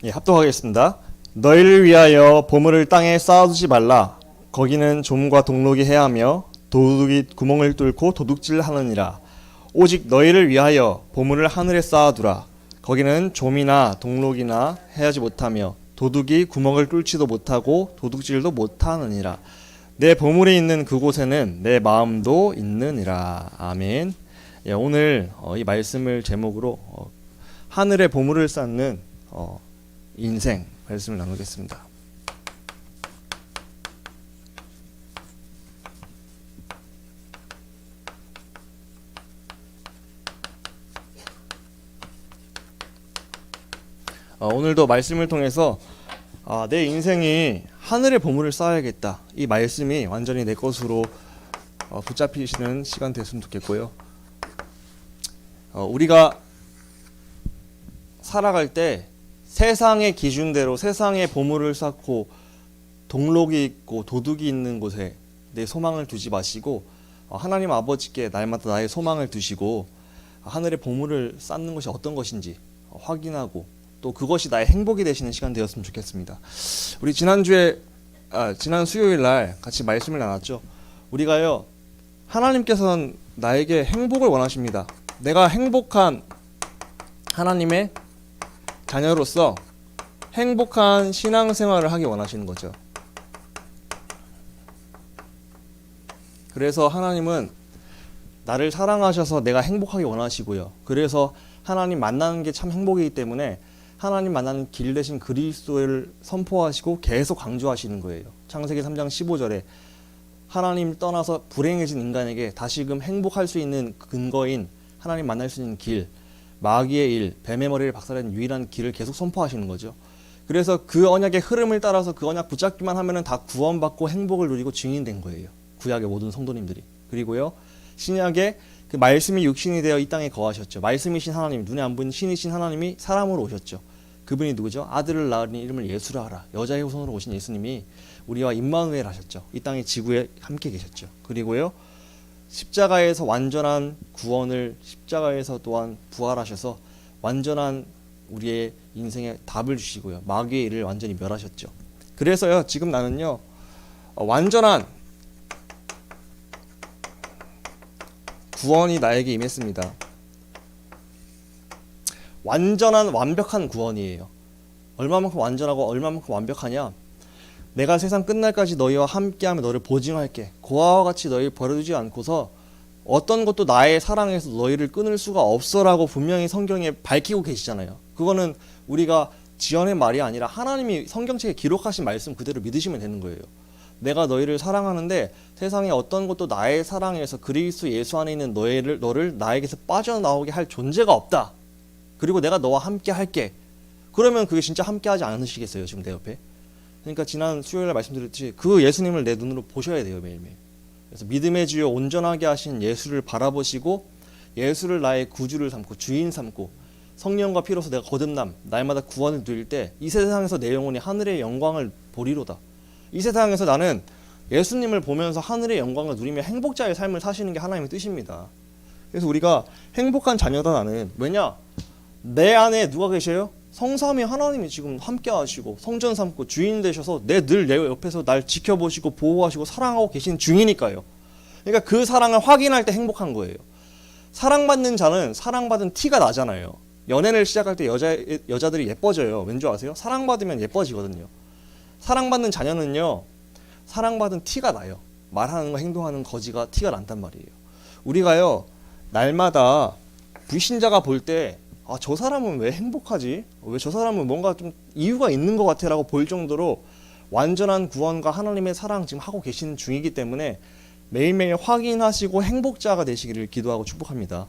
예, 합독하겠습니다. 너희를 위하여 보물을 땅에 쌓아두지 말라. 거기는 좀과 동록이 해하며 도둑이 구멍을 뚫고 도둑질하느니라. 오직 너희를 위하여 보물을 하늘에 쌓아두라. 거기는 좀이나 동록이나 해하지 못하며 도둑이 구멍을 뚫지도 못하고 도둑질도 못하느니라. 내 보물이 있는 그곳에는 내 마음도 있느니라. 아멘. 예, 오늘 이 말씀을 제목으로 하늘의 보물을 쌓는 인생 말씀을 나누겠습니다. 오늘도 말씀을 통해서 내 인생이 하늘의 보물을 쌓아야겠다, 이 말씀이 완전히 내 것으로 붙잡히시는 시간 됐으면 좋겠고요. 우리가 살아갈 때 세상의 기준대로 세상의 보물을 쌓고 동록이 있고 도둑이 있는 곳에 내 소망을 두지 마시고 하나님 아버지께 날마다 나의 소망을 두시고 하늘의 보물을 쌓는 것이 어떤 것인지 확인하고 또 그것이 나의 행복이 되시는 시간 되었으면 좋겠습니다. 우리 지난 수요일 날 같이 말씀을 나눴죠. 우리가요, 하나님께서는 나에게 행복을 원하십니다. 내가 행복한 하나님의 자녀로서 행복한 신앙생활을 하기 원하시는 거죠. 그래서 하나님은 나를 사랑하셔서 내가 행복하기 원하시고요. 그래서 하나님 만나는 게 참 행복이기 때문에 하나님 만나는 길 대신 그리스도를 선포하시고 계속 강조하시는 거예요. 창세기 3장 15절에 하나님 떠나서 불행해진 인간에게 다시금 행복할 수 있는 근거인 하나님 만날 수 있는 길, 마귀의 일, 뱀의 머리를 박살낸 유일한 길을 계속 선포하시는 거죠. 그래서 그 언약의 흐름을 따라서 그 언약 붙잡기만 하면은 다 구원받고 행복을 누리고 증인된 거예요. 구약의 모든 성도님들이. 그리고요, 신약에 그 말씀이 육신이 되어 이 땅에 거하셨죠. 말씀이신 하나님, 눈에 안 보이는 신이신 하나님이 사람으로 오셨죠. 그분이 누구죠? 아들을 낳으니 이름을 예수라 하라. 여자의 후손으로 오신 예수님이 우리와 임마누엘 하셨죠. 이 땅의 지구에 함께 계셨죠. 그리고요, 십자가에서 완전한 구원을, 십자가에서 또한 부활하셔서 완전한 우리의 인생에 답을 주시고요, 마귀의 일을 완전히 멸하셨죠. 그래서요, 지금 나는요, 완전한 구원이 나에게 임했습니다. 완전한 완벽한 구원이에요. 얼마만큼 완전하고 얼마만큼 완벽하냐? 내가 세상 끝날까지 너희와 함께하며 너를 보증할게. 고아와 같이 너희를 버려두지 않고서 어떤 것도 나의 사랑에서 너희를 끊을 수가 없어라고 분명히 성경에 밝히고 계시잖아요. 그거는 우리가 지어낸 말이 아니라 하나님이 성경책에 기록하신 말씀 그대로 믿으시면 되는 거예요. 내가 너희를 사랑하는데 세상에 어떤 것도 나의 사랑에서 그리스도 예수 안에 있는 너를 나에게서 빠져나오게 할 존재가 없다. 그리고 내가 너와 함께 할게. 그러면 그게 진짜 함께 하지 않으시겠어요, 지금 내 옆에? 그러니까 지난 수요일에 말씀드렸듯이 그 예수님을 내 눈으로 보셔야 돼요, 매일매일. 그래서 믿음의 주요 온전하게 하신 예수를 바라보시고 예수를 나의 구주를 삼고 주인 삼고 성령과 피로서 내가 거듭남, 날마다 구원을 누릴 때 이 세상에서 내 영혼이 하늘의 영광을 보리로다. 이 세상에서 나는 예수님을 보면서 하늘의 영광을 누리며 행복자의 삶을 사시는 게 하나님의 뜻입니다. 그래서 우리가 행복한 자녀다 나는. 왜냐? 내 안에 누가 계셔요? 성삼위 하나님이 지금 함께 하시고 성전 삼고 주인 되셔서 늘 내 옆에서 날 지켜보시고 보호하시고 사랑하고 계신 중이니까요. 그러니까 그 사랑을 확인할 때 행복한 거예요. 사랑받는 자는 사랑받은 티가 나잖아요. 연애를 시작할 때 여자들이 예뻐져요. 왠지 아세요? 사랑받으면 예뻐지거든요. 사랑받는 자녀는요, 사랑받은 티가 나요. 말하는 거 행동하는 거지가 티가 난단 말이에요. 우리가요, 날마다 불신자가 볼 때 저 사람은 왜 행복하지? 왜 저 사람은 뭔가 좀 이유가 있는 것 같아 라고 볼 정도로 완전한 구원과 하나님의 사랑 지금 하고 계시는 중이기 때문에 매일매일 확인하시고 행복자가 되시기를 기도하고 축복합니다.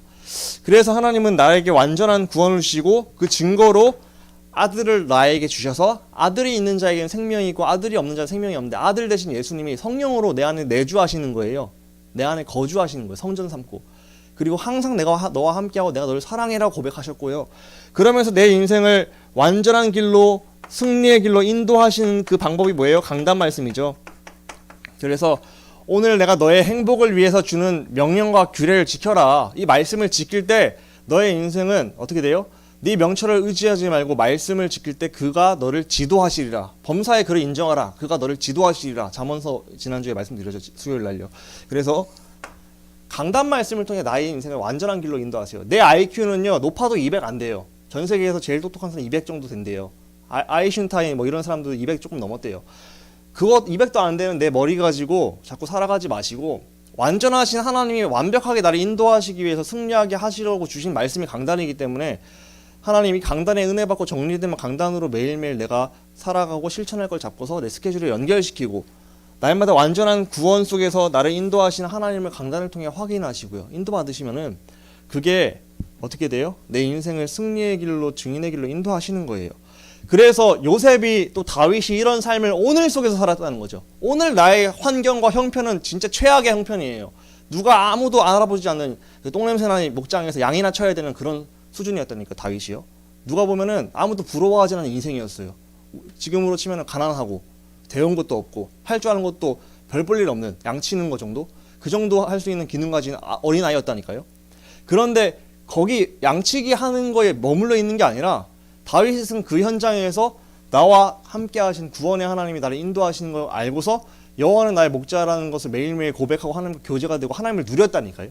그래서 하나님은 나에게 완전한 구원을 주시고 그 증거로 아들을 나에게 주셔서 아들이 있는 자에게는 생명이 있고 아들이 없는 자는 생명이 없는데 아들 대신 예수님이 성령으로 내 안에 내주하시는 거예요. 내 안에 거주하시는 거예요. 성전 삼고. 그리고 항상 내가 너와 함께하고 내가 너를 사랑해라고 고백하셨고요. 그러면서 내 인생을 완전한 길로, 승리의 길로 인도하시는 그 방법이 뭐예요? 강단 말씀이죠. 그래서 오늘 내가 너의 행복을 위해서 주는 명령과 규례를 지켜라. 이 말씀을 지킬 때 너의 인생은 어떻게 돼요? 네 명철을 의지하지 말고 말씀을 지킬 때 그가 너를 지도하시리라. 범사의 그를 인정하라. 그가 너를 지도하시리라. 잠언서 지난주에 말씀드렸죠. 수요일 날요. 그래서 강단 말씀을 통해 나의 인생을 완전한 길로 인도하세요. 내 IQ는요 높아도 200 안 돼요. 전 세계에서 제일 똑똑한 사람 200 정도 된대요. 아인슈타인 뭐 이런 사람도 200 조금 넘었대요. 그것 200도 안 되는 내 머리 가지고 자꾸 살아가지 마시고 완전하신 하나님이 완벽하게 나를 인도하시기 위해서 승리하게 하시려고 주신 말씀이 강단이기 때문에 하나님이 강단의 은혜 받고 정리되면 강단으로 매일매일 내가 살아가고 실천할 걸 잡고서 내 스케줄을 연결시키고 날마다 완전한 구원 속에서 나를 인도하시는 하나님을 강단을 통해 확인하시고요. 인도받으시면은 그게 어떻게 돼요? 내 인생을 승리의 길로 증인의 길로 인도하시는 거예요. 그래서 요셉이 또 다윗이 이런 삶을 오늘 속에서 살았다는 거죠. 오늘 나의 환경과 형편은 진짜 최악의 형편이에요. 누가 아무도 알아보지 않는 그 똥냄새나는 목장에서 양이나 쳐야 되는 그런 수준이었다니까 다윗이요. 누가 보면은 아무도 부러워하지 않는 인생이었어요. 지금으로 치면은 가난하고 배운 것도 없고 할 줄 아는 것도 별 볼 일 없는 양 치는 거 정도? 그 정도 할 수 있는 기능 가진 어린아이였다니까요. 그런데 거기 양치기 하는 거에 머물러 있는 게 아니라 다윗은 그 현장에서 나와 함께 하신 구원의 하나님이 나를 인도하시는 걸 알고서 여호와는 나의 목자라는 것을 매일매일 고백하고 하나님과 교제가 되고 하나님을 누렸다니까요.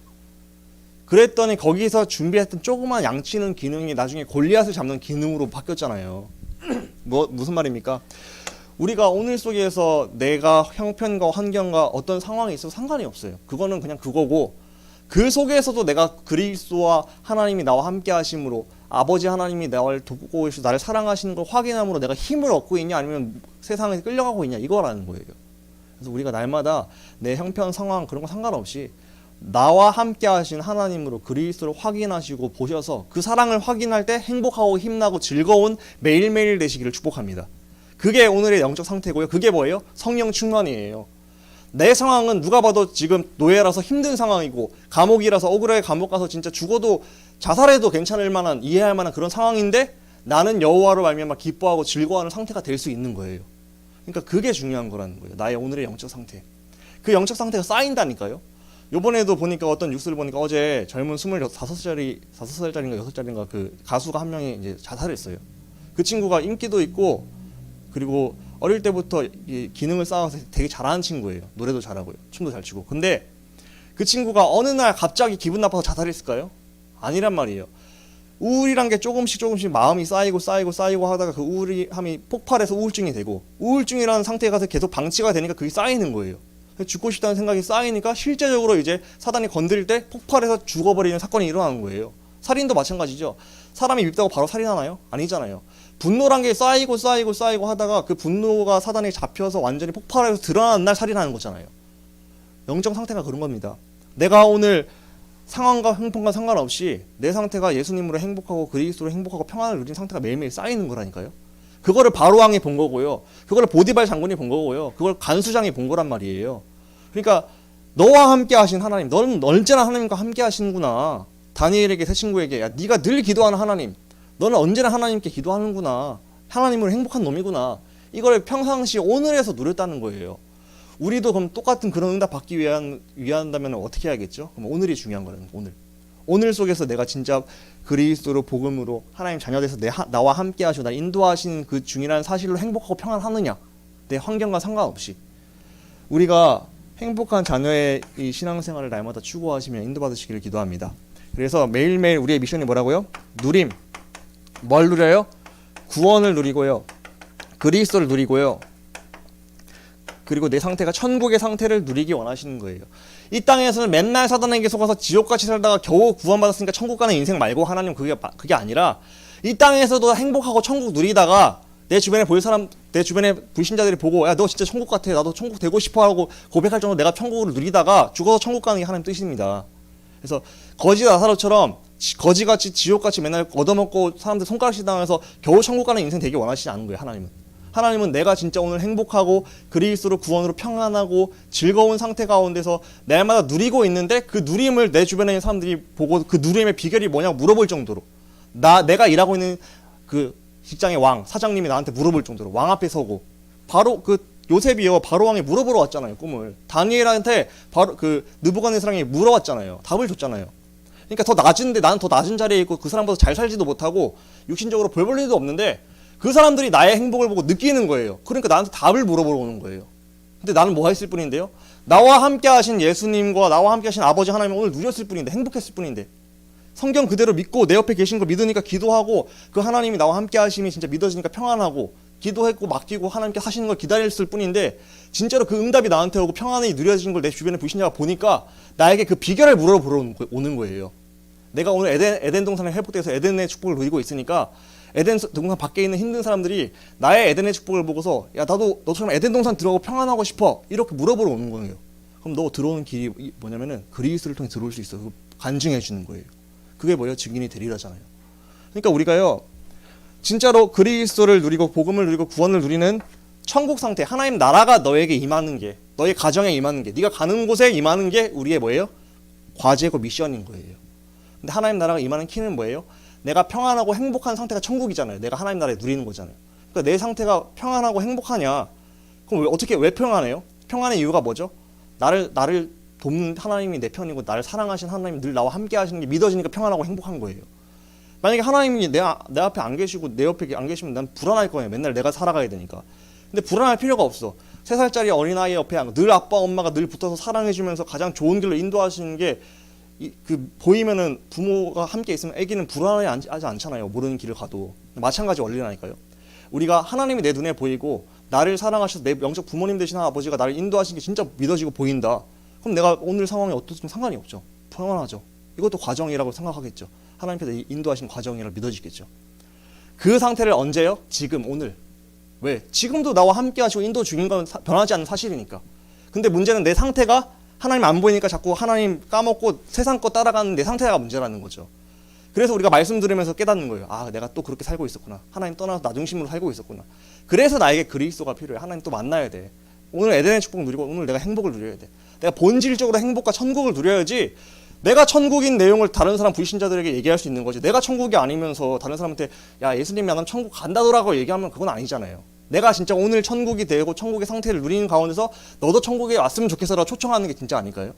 그랬더니 거기서 준비했던 조그만 양치는 기능이 나중에 골리앗을 잡는 기능으로 바뀌었잖아요. 무슨 말입니까? 우리가 오늘 속에서 내가 형편과 환경과 어떤 상황이 있어도 상관이 없어요. 그거는 그냥 그거고 그 속에서도 내가 그리스도와 하나님이 나와 함께 하심으로 아버지 하나님이 나를 돕고 계시고 나를 사랑하시는 걸 확인함으로 내가 힘을 얻고 있냐 아니면 세상에 끌려가고 있냐 이거라는 거예요. 그래서 우리가 날마다 내 형편 상황 그런 거 상관없이 나와 함께 하신 하나님으로 그리스도를 확인하시고 보셔서 그 사랑을 확인할 때 행복하고 힘나고 즐거운 매일매일 되시기를 축복합니다. 그게 오늘의 영적 상태고요. 그게 뭐예요? 성령 충만이에요. 내 상황은 누가 봐도 지금 노예라서 힘든 상황이고 감옥이라서 억울하게 감옥 가서 진짜 죽어도 자살해도 괜찮을 만한 이해할 만한 그런 상황인데 나는 여호와로 말미암아 기뻐하고 즐거워하는 상태가 될 수 있는 거예요. 그러니까 그게 중요한 거라는 거예요. 나의 오늘의 영적 상태. 그 영적 상태가 쌓인다니까요. 요번에도 보니까 어떤 뉴스를 보니까 어제 젊은 25살짜리 5살짜리인가 6살짜리인가 그 가수가 한 명이 이제 자살했어요. 그 친구가 인기도 있고 그리고 어릴 때부터 이 기능을 쌓아서 되게 잘하는 친구예요. 노래도 잘하고요. 춤도 잘 추고. 근데 그 친구가 어느 날 갑자기 기분 나빠서 자살했을까요? 아니란 말이에요. 우울이란 게 조금씩 마음이 쌓이고 하다가 그 우울함이 폭발해서 우울증이 되고 우울증이라는 상태에 가서 계속 방치가 되니까 그게 쌓이는 거예요. 죽고 싶다는 생각이 쌓이니까 실제적으로 이제 사단이 건드릴 때 폭발해서 죽어버리는 사건이 일어나는 거예요. 살인도 마찬가지죠. 사람이 밉다고 바로 살인하나요? 아니잖아요. 분노란 게 쌓이고 하다가 그 분노가 사단에 잡혀서 완전히 폭발해서 드러나는 날 살인하는 거잖아요. 영적 상태가 그런 겁니다. 내가 오늘 상황과 형편과 상관없이 내 상태가 예수님으로 행복하고 그리스도로 행복하고 평안을 누린 상태가 매일매일 쌓이는 거라니까요. 그거를 바로왕이 본 거고요. 그거를 보디발 장군이 본 거고요. 그걸 간수장이 본 거란 말이에요. 그러니까 너와 함께 하신 하나님, 너는 언제나 하나님과 함께 하시는구나. 다니엘에게 새 친구에게 야 네가 늘 기도하는 하나님, 너는 언제나 하나님께 기도하는구나. 하나님으로 행복한 놈이구나. 이걸 평상시 오늘에서 누렸다는 거예요. 우리도 그럼 똑같은 그런 응답 받기 위한다면 어떻게 해야겠죠? 그럼 오늘이 중요한 거라는 거예요. 오늘 속에서 내가 진짜 그리스도로 복음으로 하나님 자녀돼서 나와 함께 하시고 나 인도하시는 그 중이라는 사실로 행복하고 평안하느냐, 내 환경과 상관없이 우리가 행복한 자녀의 이 신앙생활을 날마다 추구하시며 인도받으시기를 기도합니다. 그래서 매일매일 우리의 미션이 뭐라고요? 누림. 뭘 누려요? 구원을 누리고요. 그리스도를 누리고요. 그리고 내 상태가 천국의 상태를 누리기 원하시는 거예요. 이 땅에서는 맨날 사단에게 속아서 지옥같이 살다가 겨우 구원받았으니까 천국 가는 인생 말고 하나님 그게 아니라 이 땅에서도 행복하고 천국 누리다가 내 주변에 볼 사람, 내 주변에 불신자들이 보고 야 너 진짜 천국 같아. 나도 천국 되고 싶어 하고 고백할 정도로 내가 천국을 누리다가 죽어서 천국 가는 게 하나님 뜻입니다. 그래서 거지 나사로처럼 거지같이 지옥같이 맨날 얻어먹고 사람들 손가락질 당해서 겨우 천국 가는 인생 되게 원하시지 않은 거예요. 하나님은 내가 진짜 오늘 행복하고 그리스도로 구원으로 평안하고 즐거운 상태 가운데서 날마다 누리고 있는데 그 누림을 내 주변에 있는 사람들이 보고 그 누림의 비결이 뭐냐고 물어볼 정도로 내가 일하고 있는 그 직장의 왕 사장님이 나한테 물어볼 정도로 왕 앞에 서고 바로 그 요셉이요 바로 왕이 물어보러 왔잖아요. 꿈을 다니엘한테 바로 그 느부갓네살이 물어왔잖아요. 답을 줬잖아요. 그러니까 더 낮은데 나는 더 낮은 자리에 있고 그 사람보다 잘 살지도 못하고 육신적으로 별 볼 일도 없는데 그 사람들이 나의 행복을 보고 느끼는 거예요. 그러니까 나한테 답을 물어보러 오는 거예요. 근데 나는 뭐 했을 뿐인데요. 나와 함께 하신 예수님과 나와 함께 하신 아버지 하나님을 오늘 누렸을 뿐인데, 행복했을 뿐인데, 성경 그대로 믿고 내 옆에 계신 거 믿으니까 기도하고 그 하나님이 나와 함께 하심이 진짜 믿어지니까 평안하고 기도했고 맡기고 하나님께 하시는 걸 기다렸을 뿐인데, 진짜로 그 응답이 나한테 오고 평안이 누려진 걸 내 주변에 불신자가 보니까 나에게 그 비결을 물어보러 오는 거예요. 내가 오늘 에덴 동산에 회복돼서 에덴의 축복을 누리고 있으니까 에덴 동산 밖에 있는 힘든 사람들이 나의 에덴의 축복을 보고서 야, 나도 너처럼 에덴 동산 들어가고 평안하고 싶어, 이렇게 물어보러 오는 거예요. 그럼 너 들어오는 길이 뭐냐면은 그리스도를 통해 들어올 수 있어. 간증해 주는 거예요. 그게 뭐예요? 증인이 되리라잖아요. 그러니까 우리가요, 진짜로 그리스도를 누리고 복음을 누리고 구원을 누리는 천국 상태, 하나님 나라가 너에게 임하는 게, 너의 가정에 임하는 게, 네가 가는 곳에 임하는 게 우리의 뭐예요? 과제고 미션인 거예요. 근데 하나님 나라가 임하는 키는 뭐예요? 내가 평안하고 행복한 상태가 천국이잖아요. 내가 하나님 나라에 누리는 거잖아요. 그러니까 내 상태가 평안하고 행복하냐? 그럼 왜 평안해요? 평안의 이유가 뭐죠? 나를 돕는 하나님이 내 편이고 나를 사랑하신 하나님이 늘 나와 함께 하시는 게 믿어지니까 평안하고 행복한 거예요. 만약에 하나님이 내 앞에 안 계시고 내 옆에 안 계시면 난 불안할 거예요. 맨날 내가 살아가야 되니까. 근데 불안할 필요가 없어. 3살짜리 어린아이 옆에 늘 아빠 엄마가 늘 붙어서 사랑해주면서 가장 좋은 길로 인도하시는 게 보이면은 부모가 함께 있으면 아기는 불안하지 않잖아요. 모르는 길을 가도. 마찬가지 원리라니까요. 우리가 하나님이 내 눈에 보이고 나를 사랑하셔서 내 영적 부모님 되신 아버지가 나를 인도하시는 게 진짜 믿어지고 보인다. 그럼 내가 오늘 상황에 어떻든 상관이 없죠. 평안하죠. 이것도 과정이라고 생각하겠죠. 하나님께서 인도하신 과정이라 믿어지겠죠. 그 상태를 언제요? 지금, 오늘. 왜? 지금도 나와 함께 하시고 인도 중인 건 변하지 않는 사실이니까. 근데 문제는 내 상태가 하나님 안 보이니까 자꾸 하나님 까먹고 세상 거 따라가는 내 상태가 문제라는 거죠. 그래서 우리가 말씀 들으면서 깨닫는 거예요. 아, 내가 또 그렇게 살고 있었구나. 하나님 떠나서 나 중심으로 살고 있었구나. 그래서 나에게 그리스도가 필요해. 하나님 또 만나야 돼. 오늘 에덴의 축복 누리고 오늘 내가 행복을 누려야 돼. 내가 본질적으로 행복과 천국을 누려야지 내가 천국인 내용을 다른 사람 불신자들에게 얘기할 수 있는 거지. 내가 천국이 아니면서 다른 사람한테 야, 예수님이 안 하면 천국 간다더라고 얘기하면 그건 아니잖아요. 내가 진짜 오늘 천국이 되고 천국의 상태를 누리는 가운데서 너도 천국에 왔으면 좋겠어라 초청하는 게 진짜 아닐까요?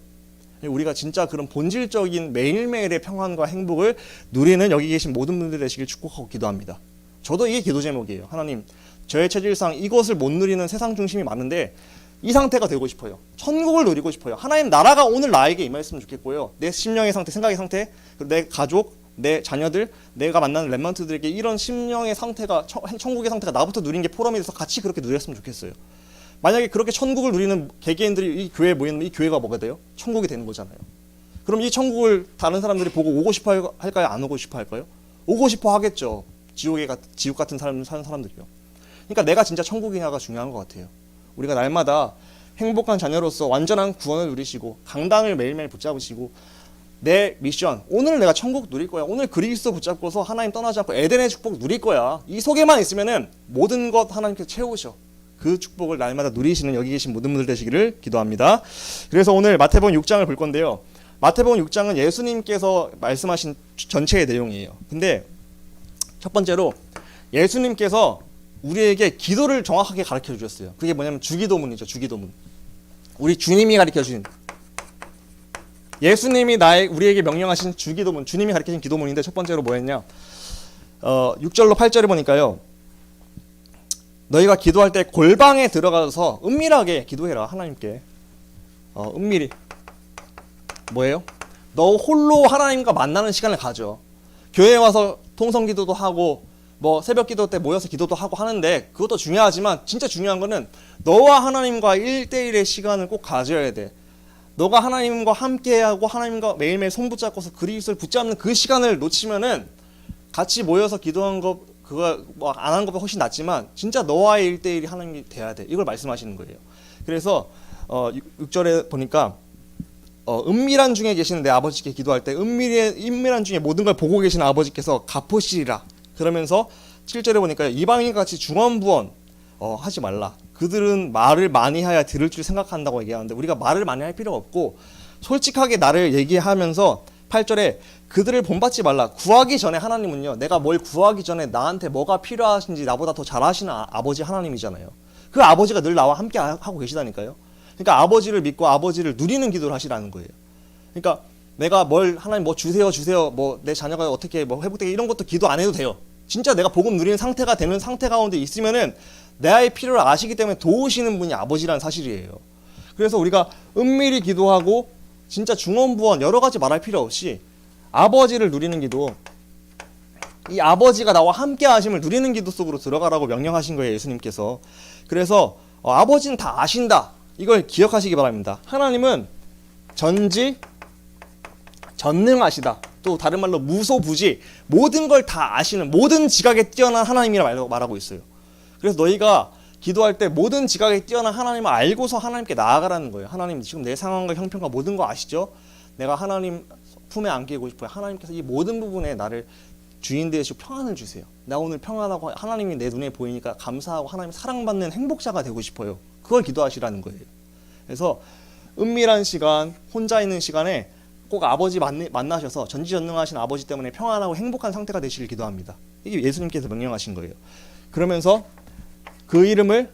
우리가 진짜 그런 본질적인 매일매일의 평안과 행복을 누리는 여기 계신 모든 분들 되시길 축복하고 기도합니다. 저도 이게 기도 제목이에요. 하나님, 저의 체질상 이것을 못 누리는 세상 중심이 많은데 이 상태가 되고 싶어요. 천국을 누리고 싶어요. 하나님 나라가 오늘 나에게 임했으면 좋겠고요. 내 심령의 상태, 생각의 상태, 내 가족, 내 자녀들, 내가 만나는 렘넌트들에게 이런 심령의 상태가, 천국의 상태가 나부터 누린 게 포럼이 돼서 같이 그렇게 누렸으면 좋겠어요. 만약에 그렇게 천국을 누리는 개개인들이 이 교회에 모이면 이 교회가 뭐가 돼요? 천국이 되는 거잖아요. 그럼 이 천국을 다른 사람들이 보고 오고 싶어 할까요? 안 오고 싶어 할까요? 오고 싶어 하겠죠. 지옥 같은 사는 사람들이요. 그러니까 내가 진짜 천국이냐가 중요한 것 같아요. 우리가 날마다 행복한 자녀로서 완전한 구원을 누리시고 강단을 매일매일 붙잡으시고 내 미션, 오늘 내가 천국 누릴 거야. 오늘 그리스도 붙잡고서 하나님 떠나지 않고 에덴의 축복 누릴 거야. 이 속에만 있으면은 모든 것 하나님께서 채우셔. 그 축복을 날마다 누리시는 여기 계신 모든 분들 되시기를 기도합니다. 그래서 오늘 마태복음 6장을 볼 건데요. 마태복음 6장은 예수님께서 말씀하신 전체의 내용이에요. 근데 첫 번째로 예수님께서 우리에게 기도를 정확하게 가르쳐 주셨어요. 그게 뭐냐면 주기도문이죠. 주기도문. 우리 주님이 가르쳐 주신, 예수님이 우리에게 명령하신 주기도문, 주님이 가르쳐 주신 기도문인데 첫 번째로 뭐였냐? 6절로 8절을 보니까요. 너희가 기도할 때 골방에 들어가서 은밀하게 기도해라. 하나님께. 은밀히. 뭐예요? 너 홀로 하나님과 만나는 시간을 가져. 교회에 와서 통성기도도 하고 뭐 새벽기도 때 모여서 기도도 하고 하는데 그것도 중요하지만 진짜 중요한 거는 너와 하나님과 1대1의 시간을 꼭 가져야 돼. 너가 하나님과 함께하고 하나님과 매일매일 손 붙잡고서 그리스도를 붙잡는 그 시간을 놓치면은 같이 모여서 기도한 거 그거 뭐 안 한 것보다 훨씬 낫지만 진짜 너와의 1대1이 하나님이 돼야 돼. 이걸 말씀하시는 거예요. 그래서 6절에 보니까 은밀한 중에 계시는 내 아버지께 기도할 때 은밀한 중에 모든 걸 보고 계시는 아버지께서 갚으시리라. 그러면서 7절에 보니까 이방인같이 중언부언 하지 말라. 그들은 말을 많이 해야 들을 줄 생각한다고 얘기하는데 우리가 말을 많이 할 필요가 없고 솔직하게 나를 얘기하면서 8절에 그들을 본받지 말라. 구하기 전에 하나님은요, 내가 뭘 구하기 전에 나한테 뭐가 필요하신지 나보다 더 잘 아시는 아버지 하나님이잖아요. 그 아버지가 늘 나와 함께 하고 계시다니까요. 그러니까 아버지를 믿고 아버지를 누리는 기도를 하시라는 거예요. 그러니까 내가 하나님 뭐 주세요 뭐 내 자녀가 어떻게 뭐 회복되게 이런 것도 기도 안 해도 돼요. 진짜 내가 복음 누리는 상태가 되는 상태 가운데 있으면은 나의 필요를 아시기 때문에 도우시는 분이 아버지라는 사실이에요. 그래서 우리가 은밀히 기도하고 진짜 중언부언 여러 가지 말할 필요 없이 아버지를 누리는 기도, 이 아버지가 나와 함께 하심을 누리는 기도 속으로 들어가라고 명령하신 거예요, 예수님께서. 그래서 아버지는 다 아신다, 이걸 기억하시기 바랍니다. 하나님은 전능하시다, 또 다른 말로 무소부지, 모든 걸 다 아시는, 모든 지각에 뛰어난 하나님이라 말하고 있어요. 그래서 너희가 기도할 때 모든 지각에 뛰어난 하나님을 알고서 하나님께 나아가라는 거예요. 하나님, 지금 내 상황과 형편과 모든 거 아시죠? 내가 하나님 품에 안기고 싶어요. 하나님께서 이 모든 부분에 나를 주인 되시고 평안을 주세요. 나 오늘 평안하고 하나님이 내 눈에 보이니까 감사하고 하나님 사랑받는 행복자가 되고 싶어요. 그걸 기도하시라는 거예요. 그래서 은밀한 시간, 혼자 있는 시간에 꼭 아버지 만나셔서 전지전능하신 아버지 때문에 평안하고 행복한 상태가 되시길 기도합니다. 이게 예수님께서 명령하신 거예요. 그러면서 그 이름을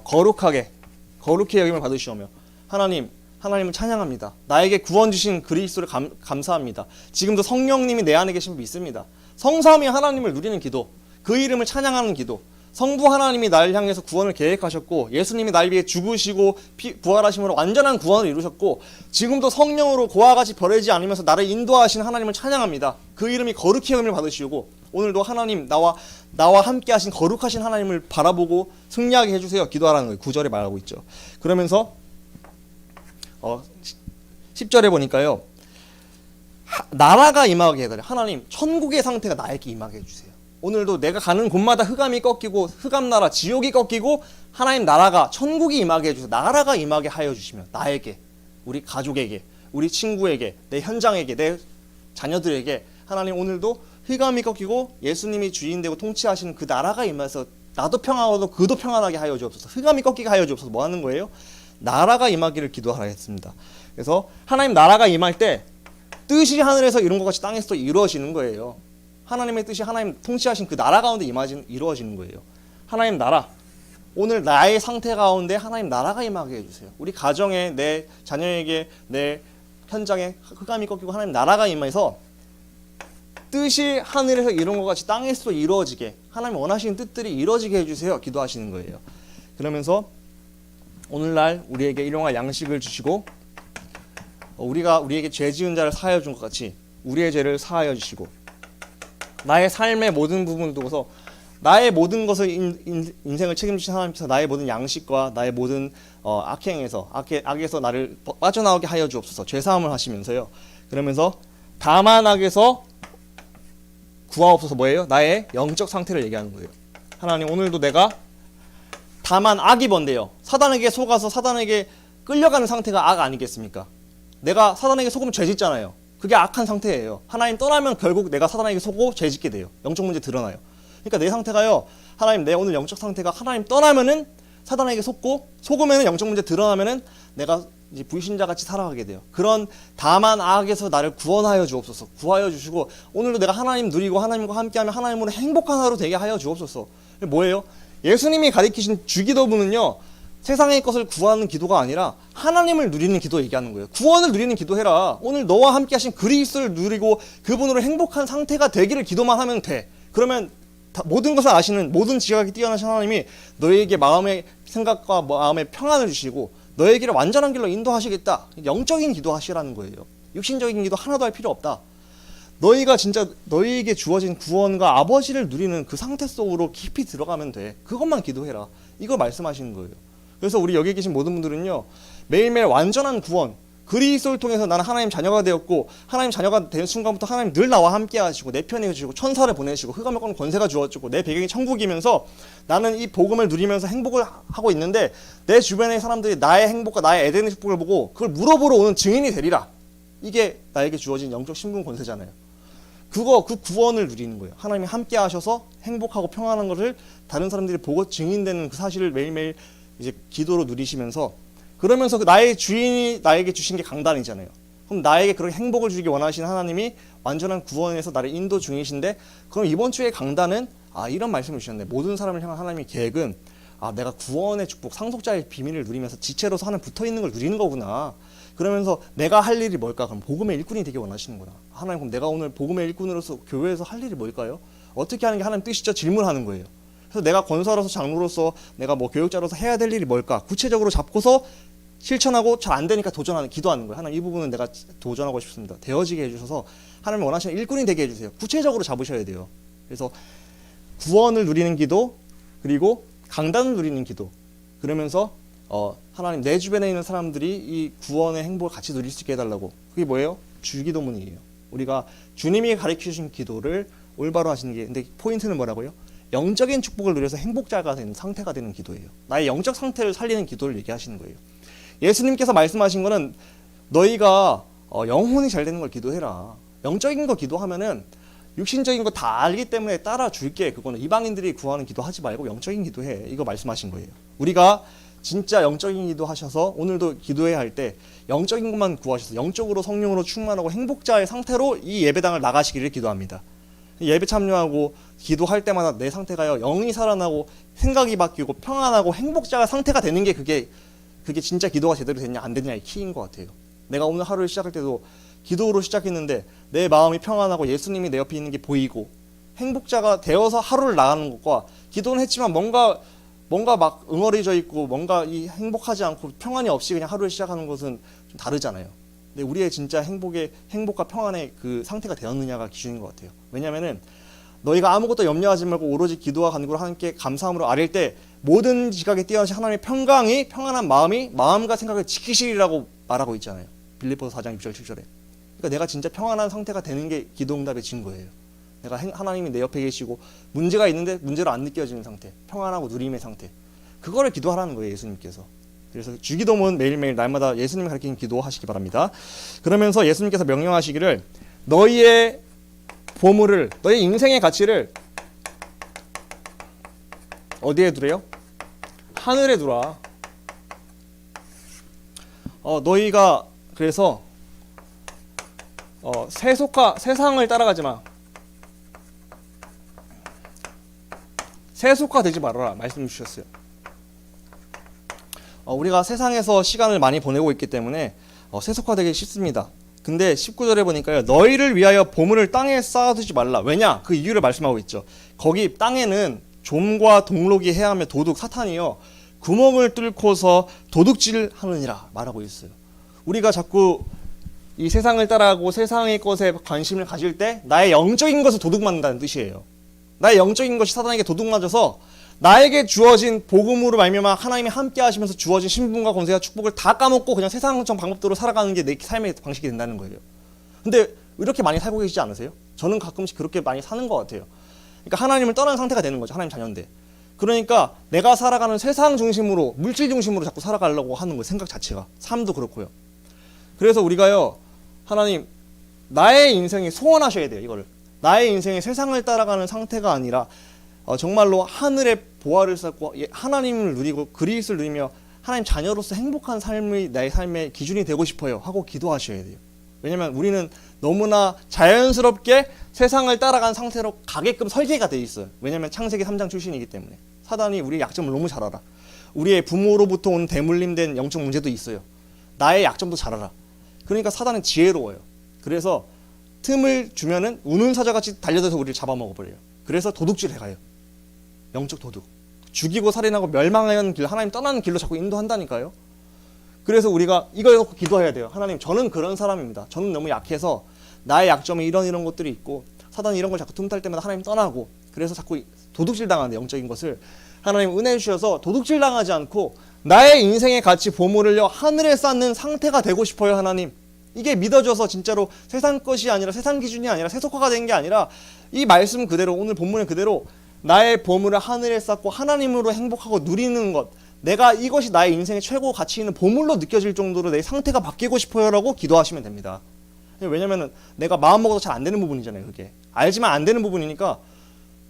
거룩히 여김을 받으시오며 하나님을 찬양합니다. 나에게 구원 주신 그리스도를 감사합니다. 지금도 성령님이 내 안에 계신 분 믿습니다. 성삼위 하나님을 누리는 기도, 그 이름을 찬양하는 기도, 성부 하나님이 나를 향해서 구원을 계획하셨고 예수님이 날 위해 죽으시고 부활하심으로 완전한 구원을 이루셨고 지금도 성령으로 그와 같이 버리지 않으면서 나를 인도하신 하나님을 찬양합니다. 그 이름이 거룩히 여김을 받으시고 오늘도 하나님 나와 함께 하신 거룩하신 하나님을 바라보고 승리하게 해주세요. 기도하라는 거예요. 9절에 말하고 있죠. 그러면서 10절에 보니까요, 나라가 임하게 해달래요. 하나님, 천국의 상태가 나에게 임하게 해주세요. 오늘도 내가 가는 곳마다 흑암이 꺾이고 흑암나라 지옥이 꺾이고 하나님 나라가, 천국이 임하게 해주세요. 나라가 임하게 하여 주시면 나에게, 우리 가족에게, 우리 친구에게, 내 현장에게, 내 자녀들에게 하나님 오늘도 흑암이 꺾이고 예수님이 주인 되고 통치하시는 그 나라가 임해서 나도 평안하고 그도 평안하게 하여 주옵소서. 흑암이 꺾이게 하여 주옵소서. 뭐 하는 거예요? 나라가 임하기를 기도하라 했습니다. 그래서 하나님 나라가 임할 때 뜻이 하늘에서 이룬 것 같이 땅에서도 이루어지는 거예요. 하나님의 뜻이 하나님 통치하신 그 나라 가운데 이루어지는 거예요. 하나님 나라, 오늘 나의 상태 가운데 하나님 나라가 임하게 해주세요. 우리 가정에, 내 자녀에게, 내 현장에 흑암이 꺾이고 하나님 나라가 임해서 뜻이 하늘에서 이룬 것 같이 땅에서도 이루어지게, 하나님 원하시는 뜻들이 이루어지게 해주세요. 기도하시는 거예요. 그러면서 오늘날 우리에게 일용할 양식을 주시고 우리가 우리에게 죄 지은 자를 사하여 준 것 같이 우리의 죄를 사하여 주시고 나의 삶의 모든 부분을 두고서 나의 모든 것을 인생을 책임지신 하나님께서 나의 모든 양식과 나의 모든 악에서 나를 빠져나오게 하여 주옵소서. 죄사함을 하시면서요. 그러면서 다만 악에서 구하옵소서. 뭐예요? 나의 영적 상태를 얘기하는 거예요. 하나님, 오늘도 내가 다만 악이 뭔데요? 사단에게 속아서 사단에게 끌려가는 상태가 악 아니겠습니까? 내가 사단에게 속으면 죄 짓잖아요. 그게 악한 상태예요. 하나님 떠나면 결국 내가 사단에게 속고 죄 짓게 돼요. 영적 문제 드러나요. 그러니까 내 상태가요, 하나님, 내 오늘 영적 상태가 하나님 떠나면은 사단에게 속으면은 영적 문제 드러나면은 내가 이제 불신자 같이 살아가게 돼요. 그런 다만 악에서 나를 구원하여 주옵소서. 구하여 주시고 오늘도 내가 하나님 누리고 하나님과 함께하면 하나님으로 행복한 하루 되게 하여 주옵소서. 뭐예요? 예수님이 가르치신 주기도문은요, 세상의 것을 구하는 기도가 아니라 하나님을 누리는 기도 얘기하는 거예요. 구원을 누리는 기도해라. 오늘 너와 함께 하신 그리스도를 누리고 그분으로 행복한 상태가 되기를 기도만 하면 돼. 그러면 모든 것을 아시는, 모든 지각이 뛰어나신 하나님이 너에게 마음의 생각과 마음의 평안을 주시고 너에게를 완전한 길로 인도하시겠다. 영적인 기도 하시라는 거예요. 육신적인 기도 하나도 할 필요 없다. 너희가 진짜 너희에게 주어진 구원과 아버지를 누리는 그 상태 속으로 깊이 들어가면 돼. 그것만 기도해라. 이거 말씀하시는 거예요. 그래서 우리 여기 계신 모든 분들은요, 매일매일 완전한 구원, 그리스도를 통해서 나는 하나님 자녀가 되었고 하나님 자녀가 된 순간부터 하나님 늘 나와 함께 하시고 내 편에 해주시고 천사를 보내시고 흑암을 꺾는 권세가 주어지고 내 배경이 천국이면서 나는 이 복음을 누리면서 행복을 하고 있는데 내 주변의 사람들이 나의 행복과 나의 에덴의 축복을 보고 그걸 물어보러 오는 증인이 되리라. 이게 나에게 주어진 영적 신분 권세잖아요. 그 구원을 누리는 거예요. 하나님이 함께 하셔서 행복하고 평안한 것을 다른 사람들이 보고 증인되는 그 사실을 매일매일 이제 기도로 누리시면서, 그러면서 나의 주인이 나에게 주신 게 강단이잖아요. 그럼 나에게 그렇게 행복을 주기 원하시는 하나님이 완전한 구원에서 나를 인도 중이신데, 그럼 이번 주의 강단은 이런 말씀을 주셨네. 모든 사람을 향한 하나님의 계획은 내가 구원의 축복, 상속자의 비밀을 누리면서 지체로서 하나님 붙어있는 걸 누리는 거구나. 그러면서 내가 할 일이 뭘까? 그럼 복음의 일꾼이 되기 원하시는구나. 하나님, 그럼 내가 오늘 복음의 일꾼으로서 교회에서 할 일이 뭘까요? 어떻게 하는 게 하나님 뜻이죠? 질문하는 거예요. 그래서 내가 권사로서, 장로로서, 내가 뭐 교육자로서 해야 될 일이 뭘까? 구체적으로 잡고서 실천하고 잘 안 되니까 도전하는, 기도하는 거예요. 하나님, 이 부분은 내가 도전하고 싶습니다. 되어지게 해주셔서 하나님 원하시는 일꾼이 되게 해주세요. 구체적으로 잡으셔야 돼요. 그래서 구원을 누리는 기도, 그리고 강단을 누리는 기도. 그러면서 하나님, 내 주변에 있는 사람들이 이 구원의 행복을 같이 누릴 수 있게 해달라고. 그게 뭐예요? 주기도문이에요. 우리가 주님이 가르쳐주신 기도를 올바로 하시는 게, 근데 포인트는 뭐라고요? 영적인 축복을 누려서 행복자가 되는 상태가 되는 기도예요. 나의 영적 상태를 살리는 기도를 얘기하시는 거예요. 예수님께서 말씀하신 거는 너희가 영혼이 잘 되는 걸 기도해라. 영적인 거 기도하면은 육신적인 거 다 알기 때문에 따라 줄게. 그거는 이방인들이 구하는 기도하지 말고 영적인 기도해. 이거 말씀하신 거예요. 우리가 진짜 영적인 기도 하셔서 오늘도 기도해야 할 때 영적인 것만 구하셔서 영적으로 성령으로 충만하고 행복자의 상태로 이 예배당을 나가시기를 기도합니다. 예배 참여하고 기도할 때마다 내 상태가요, 영이 살아나고 생각이 바뀌고 평안하고 행복자가 상태가 되는 게 그게 진짜 기도가 제대로 됐냐 안 됐냐의 키인 것 같아요. 내가 오늘 하루를 시작할 때도 기도로 시작했는데 내 마음이 평안하고 예수님이 내 옆에 있는 게 보이고 행복자가 되어서 하루를 나가는 것과, 기도는 했지만 뭔가 막 응어리져 있고 뭔가 이 행복하지 않고 평안이 없이 그냥 하루를 시작하는 것은 좀 다르잖아요. 근데 우리의 진짜 행복과 평안의 그 상태가 되었느냐가 기준인 것 같아요. 왜냐면은 너희가 아무것도 염려하지 말고 오로지 기도와 간구로 하나님께 감사함으로 아뢰일 때 모든 지각에 뛰어나신 하나님의 평강이, 평안한 마음이 마음과 생각을 지키시리라고 말하고 있잖아요. 빌립보서 4장 6절 7절에. 그러니까 내가 진짜 평안한 상태가 되는 게 기도응답의 증거예요. 내가 하나님이 내 옆에 계시고 문제가 있는데 문제로 안 느껴지는 상태, 평안하고 누림의 상태, 그거를 기도하라는 거예요, 예수님께서. 그래서 주기도문 매일매일 날마다 예수님이 가르치는 기도하시기 바랍니다. 그러면서 예수님께서 명령하시기를 너희의 보물을, 너희 인생의 가치를 어디에 두래요? 하늘에 두라. 너희가 그래서 세상을 따라가지 마. 세속화되지 말아라 말씀 주셨어요. 우리가 세상에서 시간을 많이 보내고 있기 때문에 세속화되기 쉽습니다. 근데 19절에 보니까요, 너희를 위하여 보물을 땅에 쌓아두지 말라. 왜냐? 그 이유를 말씀하고 있죠. 거기 땅에는 좀과 동록이 해하며 도둑, 사탄이요, 구멍을 뚫고서 도둑질하느니라 말하고 있어요. 우리가 자꾸 이 세상을 따라가고 세상의 것에 관심을 가질 때 나의 영적인 것을 도둑맞는다는 뜻이에요. 나의 영적인 것이 사단에게 도둑맞아서 나에게 주어진 복음으로 말미암아 하나님이 함께 하시면서 주어진 신분과 권세와 축복을 다 까먹고 그냥 세상적 방법대로 살아가는 게 내 삶의 방식이 된다는 거예요. 근데 이렇게 많이 살고 계시지 않으세요? 저는 가끔씩 그렇게 많이 사는 것 같아요. 그러니까 하나님을 떠난 상태가 되는 거죠. 하나님 자녀인데. 그러니까 내가 살아가는 세상 중심으로, 물질 중심으로 자꾸 살아가려고 하는 거예요. 생각 자체가. 삶도 그렇고요. 그래서 우리가요, 하나님, 나의 인생이 소원하셔야 돼요. 이거를. 나의 인생이 세상을 따라가는 상태가 아니라 정말로 하늘의 보화를 쌓고 하나님을 누리고 그리스도를 누리며 하나님 자녀로서 행복한 삶이 나의 삶의 기준이 되고 싶어요 하고 기도하셔야 돼요. 왜냐면 우리는 너무나 자연스럽게 세상을 따라간 상태로 가게끔 설계가 되어 있어요. 왜냐면 창세기 3장 출신이기 때문에. 사단이 우리의 약점을 너무 잘 알아. 우리의 부모로부터 온 대물림된 영적 문제도 있어요. 나의 약점도 잘 알아. 그러니까 사단은 지혜로워요. 그래서 틈을 주면은 우는 사자같이 달려들어서 우리를 잡아먹어버려요. 그래서 도둑질 해가요. 영적 도둑. 죽이고 살인하고 멸망하는 길, 하나님 떠나는 길로 자꾸 인도한다니까요. 그래서 우리가 이걸 놓고 기도해야 돼요. 하나님, 저는 그런 사람입니다. 저는 너무 약해서 나의 약점에 이런 것들이 있고 사단이 이런 걸 자꾸 틈탈 때마다 하나님 떠나고, 그래서 자꾸 도둑질 당하는데 영적인 것을 하나님 은혜 주셔서 도둑질 당하지 않고 나의 인생의 가치 보물을요 하늘에 쌓는 상태가 되고 싶어요. 하나님, 이게 믿어져서 진짜로 세상 것이 아니라, 세상 기준이 아니라 세속화가 된 게 아니라 이 말씀 그대로, 오늘 본문의 그대로 나의 보물을 하늘에 쌓고 하나님으로 행복하고 누리는 것, 내가 이것이 나의 인생의 최고 가치 있는 보물로 느껴질 정도로 내 상태가 바뀌고 싶어요 라고 기도하시면 됩니다. 왜냐면은 내가 마음 먹어도 잘 안 되는 부분이잖아요. 그게 알지만 안 되는 부분이니까.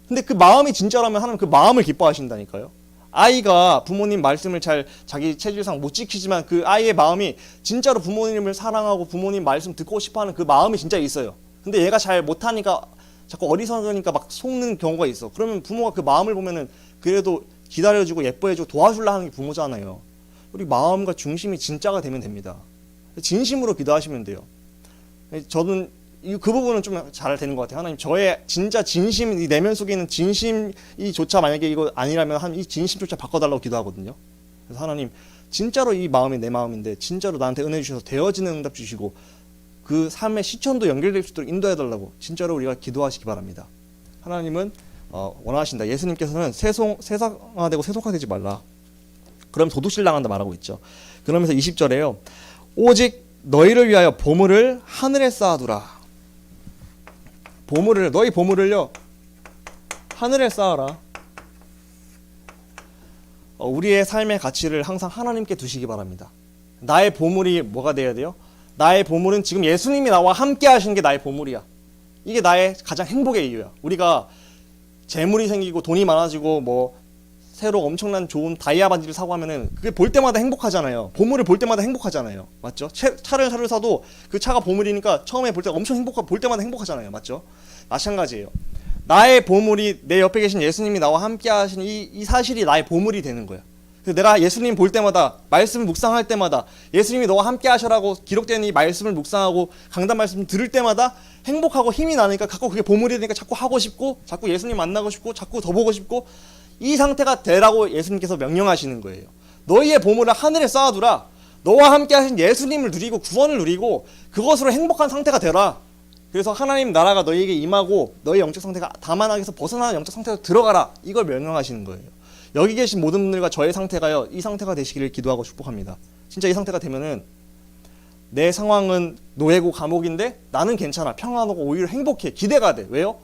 근데 그 마음이 진짜라면 하나님 그 마음을 기뻐하신다니까요. 아이가 부모님 말씀을 잘 자기 체질상 못 지키지만 그 아이의 마음이 진짜로 부모님을 사랑하고 부모님 말씀 듣고 싶어하는 그 마음이 진짜 있어요. 근데 얘가 잘 못하니까 자꾸 어리석으니까 막 속는 경우가 있어. 그러면 부모가 그 마음을 보면은 그래도 기다려주고 예뻐해주고 도와주려 하는 게 부모잖아요. 우리 마음과 중심이 진짜가 되면 됩니다. 진심으로 기도하시면 돼요. 저는 그 부분은 좀 잘 되는 것 같아요. 하나님, 저의 진짜 진심, 이 내면 속에 있는 진심이조차 만약에 이거 아니라면 이 진심조차 바꿔달라고 기도하거든요. 그래서 하나님, 진짜로 이 마음이 내 마음인데 진짜로 나한테 은혜 주셔서 되어지는 응답 주시고 그 삶의 시천도 연결될 수 있도록 인도해달라고 진짜로 우리가 기도하시기 바랍니다. 하나님은 원하신다. 예수님께서는 세상화되고 세속화되지 말라. 그럼 도둑질당한다 말하고 있죠. 그러면서 20절에요. 오직 너희를 위하여 보물을 하늘에 쌓아두라. 너희 보물을요 하늘에 쌓아라. 우리의 삶의 가치를 항상 하나님께 두시기 바랍니다. 나의 보물이 뭐가 돼야 돼요? 나의 보물은 지금 예수님이 나와 함께 하시는 게 나의 보물이야. 이게 나의 가장 행복의 이유야. 우리가 재물이 생기고 돈이 많아지고 뭐 새로 엄청난 좋은 다이아 반지를 사고 하면은 그게 볼 때마다 행복하잖아요. 보물을 볼 때마다 행복하잖아요. 맞죠? 차를 사도 그 차가 보물이니까 처음에 볼 때 엄청 볼 때마다 행복하잖아요. 맞죠? 마찬가지예요. 나의 보물이 내 옆에 계신 예수님이 나와 함께 하시는 이 사실이 나의 보물이 되는 거야. 그래서 내가 예수님 볼 때마다, 말씀을 묵상할 때마다, 예수님이 너와 함께 하셔라고 기록된 이 말씀을 묵상하고 강단 말씀 들을 때마다 행복하고 힘이 나니까 자꾸 그게 보물이 되니까 자꾸 하고 싶고, 자꾸 예수님 만나고 싶고, 자꾸 더 보고 싶고, 이 상태가 되라고 예수님께서 명령하시는 거예요. 너희의 보물을 하늘에 쌓아두라. 너와 함께 하신 예수님을 누리고 구원을 누리고 그것으로 행복한 상태가 되라. 그래서 하나님 나라가 너희에게 임하고 너희 영적 상태가 다만하게서 벗어나는 영적 상태로 들어가라. 이걸 명령하시는 거예요. 여기 계신 모든 분들과 저의 상태가요, 이 상태가 되시기를 기도하고 축복합니다. 진짜 이 상태가 되면은 내 상황은 노예고 감옥인데 나는 괜찮아, 평안하고 오히려 행복해, 기대가 돼. 왜요?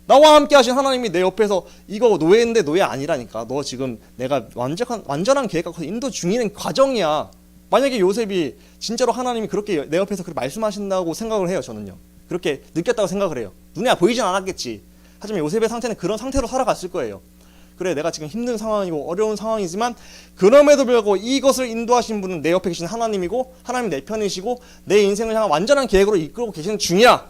나와 함께 하신 하나님이 내 옆에서 이거 노예인데 노예 아니라니까. 너 지금 내가 완전한 계획 갖고 인도 중인 과정이야. 만약에 요셉이 진짜로 하나님이 그렇게 내 옆에서 그렇게 말씀하신다고 생각을 해요. 저는요. 그렇게 느꼈다고 생각을 해요. 눈에 보이진 않았겠지. 하지만 요셉의 상태는 그런 상태로 살아갔을 거예요. 그래, 내가 지금 힘든 상황이고 어려운 상황이지만 그럼에도 불구하고 이것을 인도하신 분은 내 옆에 계신 하나님이고 하나님 내 편이시고 내 인생을 향한 완전한 계획으로 이끌고 계시는 중이야.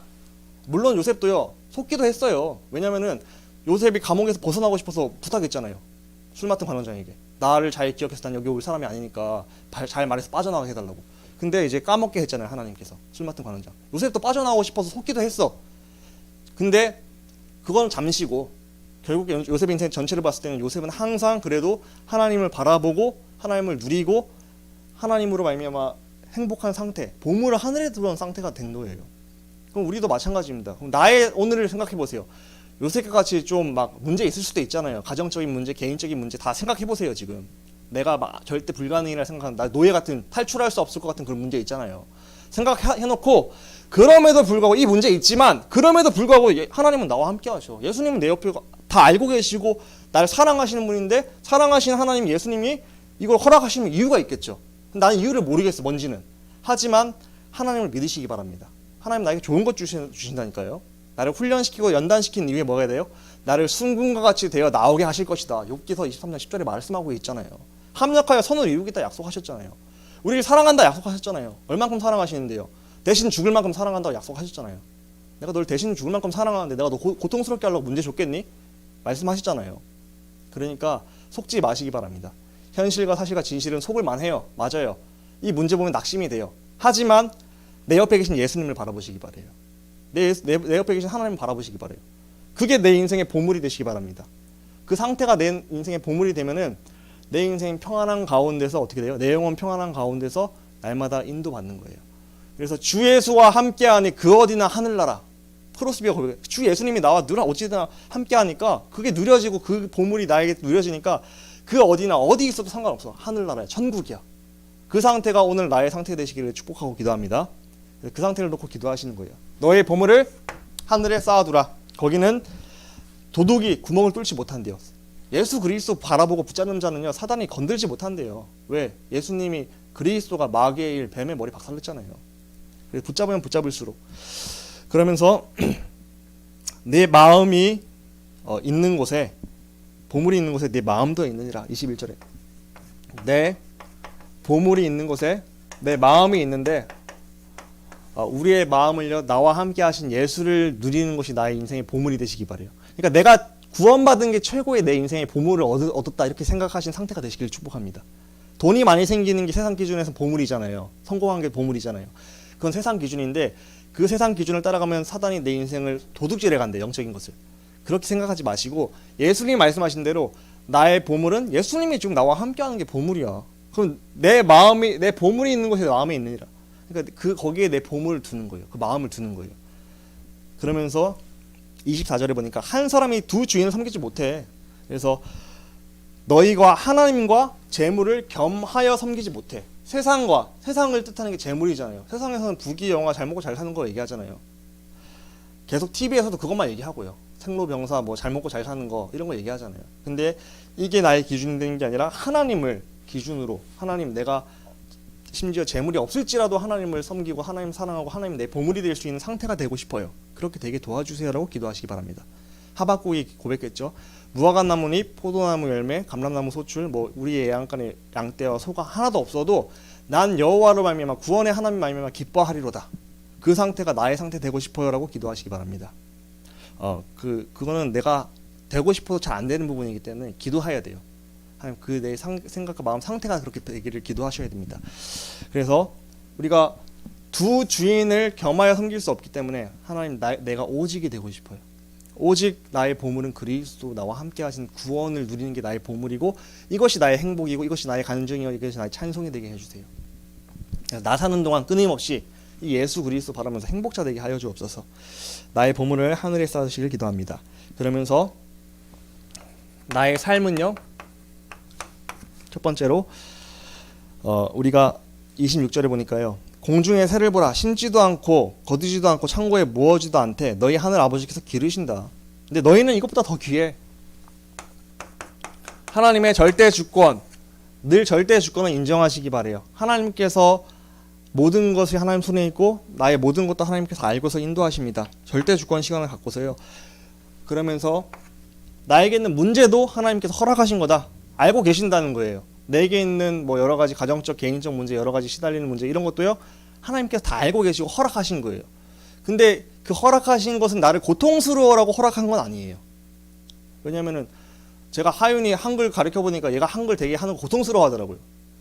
물론 요셉도요, 속기도 했어요. 왜냐면은 요셉이 감옥에서 벗어나고 싶어서 부탁했잖아요. 술 맡은 관원장에게. 나를 잘 기억해서 난 여기 올 사람이 아니니까 잘 말해서 빠져나가게 해달라고. 근데 이제 까먹게 했잖아요, 하나님께서. 술 맡은 관원장. 요셉도 빠져나오고 싶어서 속기도 했어. 근데 그건 잠시고 결국 요셉의 인생 전체를 봤을 때는 요셉은 항상 그래도 하나님을 바라보고 하나님을 누리고 하나님으로 말미암아 행복한 상태, 보물을 하늘에 들어온 상태가 된 거예요. 그럼 우리도 마찬가지입니다. 그럼 나의 오늘을 생각해 보세요. 요셉과 같이 좀 막 문제 있을 수도 있잖아요. 가정적인 문제, 개인적인 문제 다 생각해 보세요. 지금 내가 막 절대 불가능이라 생각하는 나 노예 같은, 탈출할 수 없을 것 같은 그런 문제 있잖아요. 생각해놓고 그럼에도 불구하고 이 문제 있지만 그럼에도 불구하고 하나님은 나와 함께 하셔. 예수님은 내 옆에 다 알고 계시고 나를 사랑하시는 분인데 사랑하시는 하나님 예수님이 이걸 허락하시는 이유가 있겠죠. 나는 이유를 모르겠어, 뭔지는. 하지만 하나님을 믿으시기 바랍니다. 하나님 나에게 좋은 것 주신다니까요. 나를 훈련시키고 연단시킨 이유에 뭐가 돼요? 나를 순금과 같이 되어 나오게 하실 것이다. 욥기서 23장 10절에 말씀하고 있잖아요. 합력하여 선을 이루겠다 약속하셨잖아요. 우리를 사랑한다 약속하셨잖아요. 얼만큼 사랑하시는데요. 대신 죽을 만큼 사랑한다고 약속하셨잖아요. 내가 널 대신 죽을 만큼 사랑하는데 내가 너 고통스럽게 하려고 문제 줬겠니? 말씀하셨잖아요. 그러니까 속지 마시기 바랍니다. 현실과 사실과 진실은 속을 만해요. 맞아요. 이 문제 보면 낙심이 돼요. 하지만 내 옆에 계신 예수님을 바라보시기 바래요. 내 옆에 계신 하나님을 바라보시기 바래요. 그게 내 인생의 보물이 되시기 바랍니다. 그 상태가 내 인생의 보물이 되면은 내 인생 평안한 가운데서 어떻게 돼요? 내 영혼 평안한 가운데서 날마다 인도받는 거예요. 그래서 주 예수와 함께하니 그 어디나 하늘나라. 크로스비가 고백해. 주 예수님이 나와 늘 어찌나 함께하니까 그게 누려지고 그 보물이 나에게 누려지니까 그 어디나 어디 있어도 상관없어. 하늘나라야. 천국이야. 그 상태가 오늘 나의 상태 되시기를 축복하고 기도합니다. 그 상태를 놓고 기도하시는 거예요. 너의 보물을 하늘에 쌓아두라. 거기는 도둑이 구멍을 뚫지 못한대요. 예수 그리스도 바라보고 붙잡는 자는요, 사단이 건들지 못한대요. 왜? 예수님이 그리스도가 마귀의 일, 뱀의 머리 박살냈잖아요. 그래서 붙잡으면 붙잡을수록. 그러면서 내 마음이 있는 곳에, 보물이 있는 곳에 내 마음도 있느니라. 21절에 내 보물이 있는 곳에 내 마음이 있는데, 우리의 마음을요, 나와 함께 하신 예수를 누리는 것이 나의 인생의 보물이 되시기 바래요. 그러니까 내가 구원받은 게 최고의 내 인생의 보물을 얻었다 이렇게 생각하신 상태가 되시길 축복합니다. 돈이 많이 생기는 게 세상 기준에서 보물이잖아요. 성공한 게 보물이잖아요. 그건 세상 기준인데 그 세상 기준을 따라가면 사단이 내 인생을 도둑질해 간대, 영적인 것을. 그렇게 생각하지 마시고 예수님이 말씀하신 대로 나의 보물은 예수님이 지금 나와 함께하는 게 보물이야. 그럼 내 마음이, 내 보물이 있는 곳에 마음이 있느니라. 그러니까 거기에 내 보물을 두는 거예요. 그 마음을 두는 거예요. 그러면서 24절에 보니까 한 사람이 두 주인을 섬기지 못해. 그래서 너희가 하나님과 재물을 겸하여 섬기지 못해. 세상을 뜻하는 게 재물이잖아요. 세상에서는 부귀 영화 잘 먹고 잘 사는 거 얘기하잖아요. 계속 TV에서도 그것만 얘기하고요. 생로병사 뭐 잘 먹고 잘 사는 거 이런 거 얘기하잖아요. 근데 이게 나의 기준이 되는 게 아니라 하나님을 기준으로, 하나님, 내가 심지어 재물이 없을지라도 하나님을 섬기고 하나님 사랑하고 하나님 내 보물이 될 수 있는 상태가 되고 싶어요. 그렇게 되게 도와주세요라고 기도하시기 바랍니다. 하박국이 고백했죠. 무화과 나무잎, 포도나무 열매, 감람나무 소출, 뭐 우리의 양간에 양떼와 소가 하나도 없어도 난 여호와로 말미암아 구원의 하나님 말미암아 기뻐하리로다. 그 상태가 나의 상태 되고 싶어요라고 기도하시기 바랍니다. 그거는 내가 되고 싶어도 잘 안 되는 부분이기 때문에 기도해야 돼요. 하나님 그 내 생각과 마음 상태가 그렇게 되기를 기도하셔야 됩니다. 그래서 우리가 두 주인을 겸하여 섬길 수 없기 때문에 하나님 내가 오직이 되고 싶어요. 오직 나의 보물은 그리스도 나와 함께 하신 구원을 누리는 게 나의 보물이고 이것이 나의 행복이고 이것이 나의 간증이고 이것이 나의 찬송이 되게 해주세요. 나 사는 동안 끊임없이 이 예수 그리스도 바라면서 행복자 되게 하여 주옵소서. 나의 보물을 하늘에 쌓으시길 기도합니다. 그러면서 나의 삶은요, 첫 번째로 우리가 26절에 보니까요, 공중의 새를 보라, 심지도 않고 거두지도 않고 창고에 모으지도 않되 너희 하늘 아버지께서 기르신다. 근데 너희는 이것보다 더 귀해. 하나님의 절대 주권, 늘 절대 주권을 인정하시기 바래요. 하나님께서 모든 것이 하나님 손에 있고 나의 모든 것도 하나님께서 알고서 인도하십니다. 절대 주권 시간을 갖고서요. 그러면서 나에게 있는 문제도 하나님께서 허락하신 거다. 알고 계신다는 거예요. 내게 있는 뭐 여러 가지 가정적, 개인적 문제, 여러 가지 시달리는 문제 이런 것도요, 하나님께서 다 알고 계시고 허락하신 거예요. 근데 그 허락하신 것은 나를 고통스러워라고 허락한 건 아니에요. 왜냐면은 제가 하윤이 한글 가르쳐 보니까 얘가 한글 되게 하는 거 고통스러워 하더라고요.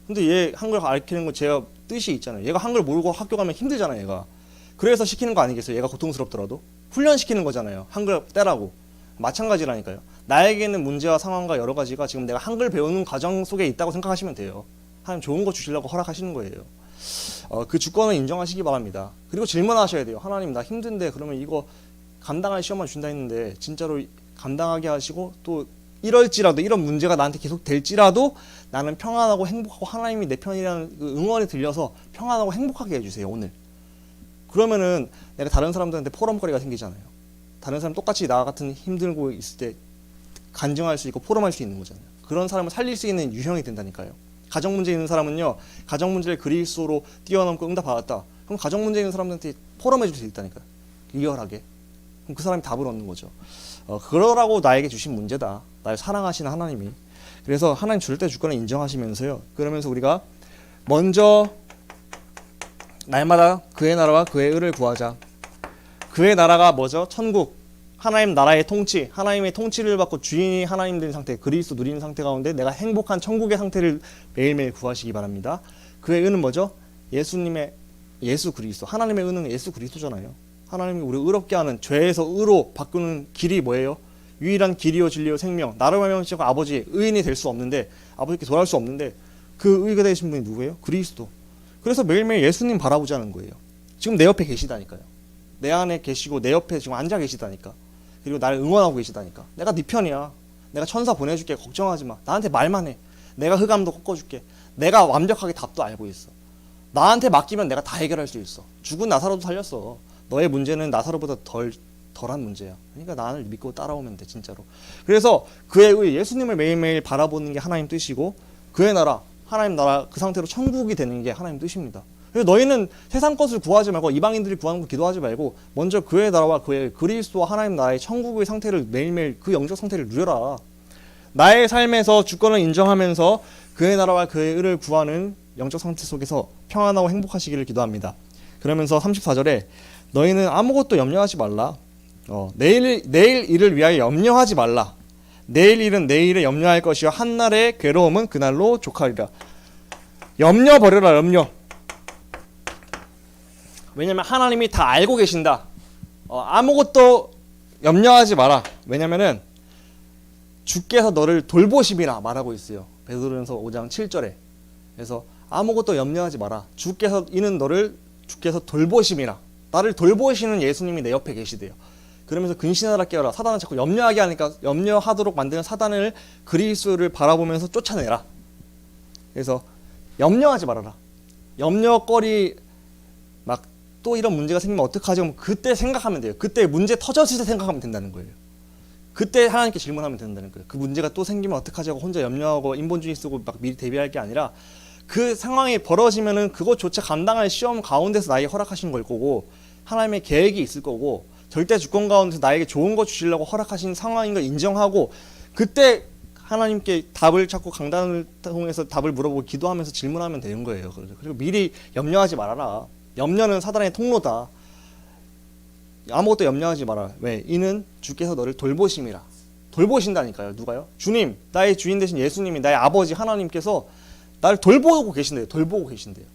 근데 얘 한글 가르치는 거 제가 뜻이 있잖아요. 얘가 한글 모르고 학교 가면 힘들잖아요, 얘가. 그래서 시키는 거 아니겠어요? 얘가 고통스럽더라도 훈련시키는 거잖아요. 한글 떼라고. 마찬가지라니까요. 나에게 있는 문제와 상황과 여러 가지가 지금 내가 한글 배우는 과정 속에 있다고 생각하시면 돼요. 하나님 좋은 거 주시려고 허락하시는 거예요. 그 주권을 인정하시기 바랍니다. 그리고 질문하셔야 돼요. 하나님 나 힘든데 그러면 이거 감당할 시험만 준다 했는데 진짜로 감당하게 하시고 또 이럴지라도 이런 문제가 나한테 계속 될지라도 나는 평안하고 행복하고 하나님이 내 편이라는 그 응원이 들려서 평안하고 행복하게 해주세요 오늘. 그러면은 내가 다른 사람들한테 포럼거리가 생기잖아요. 다른 사람 똑같이 나 같은 힘들고 있을 때 간증할 수 있고 포럼할 수 있는 거잖아요. 그런 사람을 살릴 수 있는 유형이 된다니까요. 가정 문제 있는 사람은요, 가정 문제를 그리스도로 뛰어넘고 응답받았다. 그럼 가정 문제 있는 사람들한테 포럼해 줄 수 있다니까요. 리얼하게. 그럼 그 사람이 답을 얻는 거죠. 그러라고 나에게 주신 문제다. 날 사랑하시는 하나님이. 그래서 하나님 절대 주권을 인정하시면서요. 그러면서 우리가 먼저 날마다 그의 나라와 그의 의를 구하자. 그의 나라가 뭐죠? 천국. 하나님 나라의 통치, 하나님의 통치를 받고 주인이 하나님 된 상태, 그리스도 누리는 상태 가운데 내가 행복한 천국의 상태를 매일매일 구하시기 바랍니다. 그의 의는 뭐죠? 예수 그리스도. 하나님의 의는 예수 그리스도잖아요. 하나님이 우리 의롭게 하는, 죄에서 의로 바꾸는 길이 뭐예요? 유일한 길이요 진리요 생명. 나를 말미암아 아버지 의인이 될 수 없는데, 아버지께 돌아갈 수 없는데 그 의가 되신 분이 누구예요? 그리스도. 그래서 매일매일 예수님 바라보자는 거예요. 지금 내 옆에 계시다니까요. 내 안에 계시고 내 옆에 지금 앉아 계시다니까. 그리고 나를 응원하고 계시다니까. 내가 네 편이야. 내가 천사 보내줄게. 걱정하지 마. 나한테 말만 해. 내가 흑암도 꺾어줄게. 내가 완벽하게 답도 알고 있어. 나한테 맡기면 내가 다 해결할 수 있어. 죽은 나사로도 살렸어. 너의 문제는 나사로보다 덜한 문제야. 그러니까 나를 믿고 따라오면 돼, 진짜로. 그래서 그의 의, 예수님을 매일매일 바라보는 게 하나님 뜻이고, 그의 나라, 하나님 나라 그 상태로 천국이 되는 게 하나님 뜻입니다. 그래서 너희는 세상 것을 구하지 말고 이방인들이 구하는 거 기도하지 말고 먼저 그의 나라와 그의 그리스도와 하나님 나라의 천국의 상태를 매일매일 그 영적 상태를 누려라. 나의 삶에서 주권을 인정하면서 그의 나라와 그의 의를 구하는 영적 상태 속에서 평안하고 행복하시기를 기도합니다. 그러면서 34절에 너희는 아무것도 염려하지 말라. 내일 일을 위하여 염려하지 말라. 내일 일은 내일에 염려할 것이요 한날의 괴로움은 그날로 족하리라. 염려 버려라, 염려. 왜냐면 하나님이 다 알고 계신다. 아무것도 염려하지 마라. 왜냐면은 주께서 너를 돌보심이라 말하고 있어요. 베드로전서 5장 7절에. 그래서 아무것도 염려하지 마라. 주께서 돌보심이라. 나를 돌보시는 예수님이 내 옆에 계시대요. 그러면서 근신하라 깨어라. 사단은 자꾸 염려하게 하니까 염려하도록 만드는 사단을 그리스도를 바라보면서 쫓아내라. 그래서 염려하지 말아라. 염려거리 막 또 이런 문제가 생기면 어떡하지? 그럼 그때 생각하면 돼요. 그때 문제 터졌을 때 생각하면 된다는 거예요. 그때 하나님께 질문하면 된다는 거예요. 그 문제가 또 생기면 어떡하지 하고 혼자 염려하고 인본주의 쓰고 막 미리 대비할 게 아니라 그 상황이 벌어지면은 그것조차 감당할 시험 가운데서 나에게 허락하신 걸 거고 하나님의 계획이 있을 거고 절대 주권 가운데서 나에게 좋은 거 주시려고 허락하신 상황인 걸 인정하고 그때 하나님께 답을 찾고 강단을 통해서 답을 물어보고 기도하면서 질문하면 되는 거예요. 그리고 미리 염려하지 말아라. 염려는 사단의 통로다. 아무것도 염려하지 마라. 왜? 이는 주께서 너를 돌보심이라. 돌보신다니까요. 누가요? 주님, 나의 주인 되신 예수님이, 나의 아버지 하나님께서 나를 돌보고 계신대요. 돌보고 계신대요.